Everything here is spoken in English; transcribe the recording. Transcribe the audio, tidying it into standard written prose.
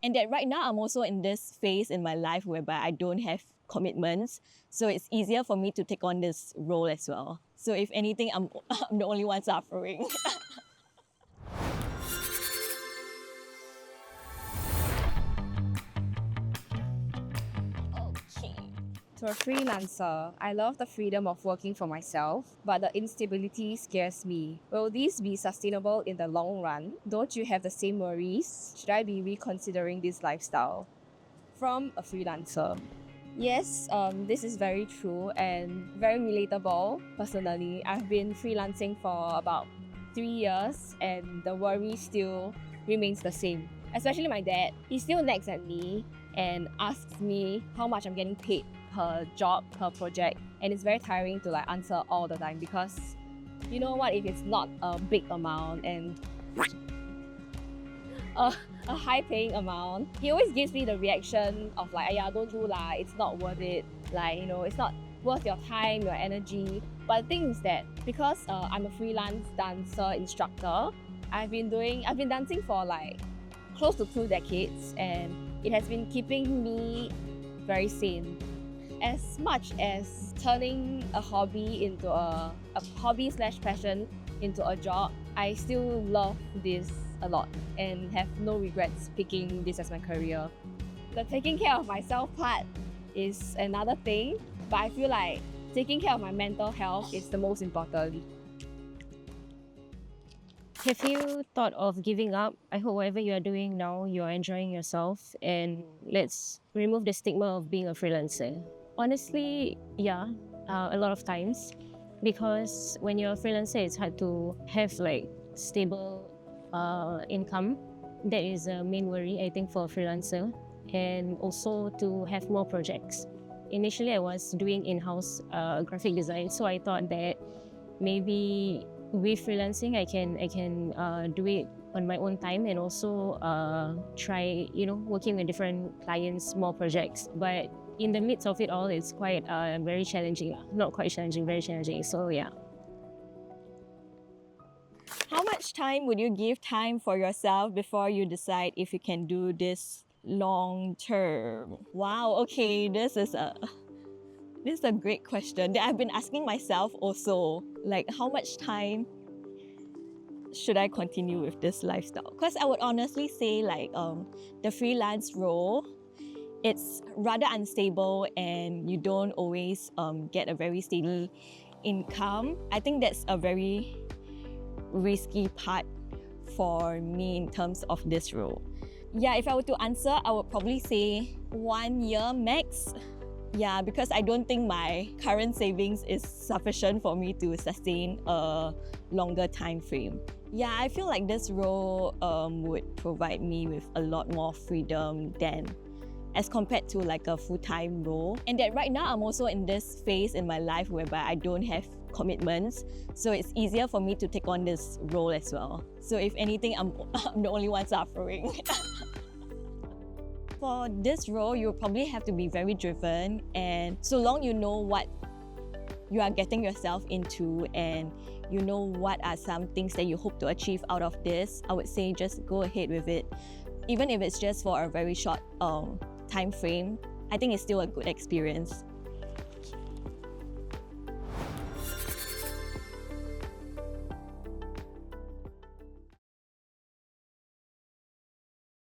And that right now I'm also in this phase in my life whereby I don't have commitments. So it's easier for me to take on this role as well. So if anything, I'm, I'm the only one suffering. Okay. To a freelancer, I love the freedom of working for myself, but the instability scares me. Will these be sustainable in the long run? Don't you have the same worries? Should I be reconsidering this lifestyle? From a freelancer. Yes, this is very true and very relatable. Personally, I've been freelancing for about 3 years and the worry still remains the same. Especially my dad, he still nags at me and asks me how much I'm getting paid per job, per project. And it's very tiring to answer all the time because you know what, if it's not a big amount and a high paying amount, he always gives me the reaction of yeah, don't do lah, it's not worth it. It's not worth your time, your energy. But the thing is that because I'm a freelance dancer instructor, I've been dancing for close to 2 decades, and it has been keeping me very sane. As much as turning a hobby into a hobby/passion into a job, I still love this a lot and have no regrets picking this as my career. The taking care of myself part is another thing, but I feel like taking care of my mental health is the most important. Have you thought of giving up? I hope whatever you are doing now, you're enjoying yourself, and let's remove the stigma of being a freelancer. Honestly, yeah, a lot of times, because when you're a freelancer, it's hard to have stable income. That is a main worry, I think, for a freelancer, and also to have more projects. Initially, I was doing in-house graphic design, so I thought that maybe with freelancing, I can do it on my own time and also try working with different clients, more projects. But in the midst of it all, it's quite very challenging. Not quite challenging, very challenging. So yeah. How much time would you give time for yourself before you decide if you can do this long term? Wow, okay, this is a great question that I've been asking myself also. How much time should I continue with this lifestyle? Because I would honestly say the freelance role, it's rather unstable and you don't always get a very steady income. I think that's a very risky part for me in terms of this role. Yeah, if I were to answer, I would probably say 1 year max. Yeah, because I don't think my current savings is sufficient for me to sustain a longer time frame. Yeah, I feel like this role would provide me with a lot more freedom than as compared to a full-time role. And that right now I'm also in this phase in my life whereby I don't have commitments, so it's easier for me to take on this role as well. So if anything, I'm the only one suffering. For this role, you'll probably have to be very driven, and so long you know what you are getting yourself into and you know what are some things that you hope to achieve out of this, I would say just go ahead with it. Even if it's just for a very short time frame, I think it's still a good experience.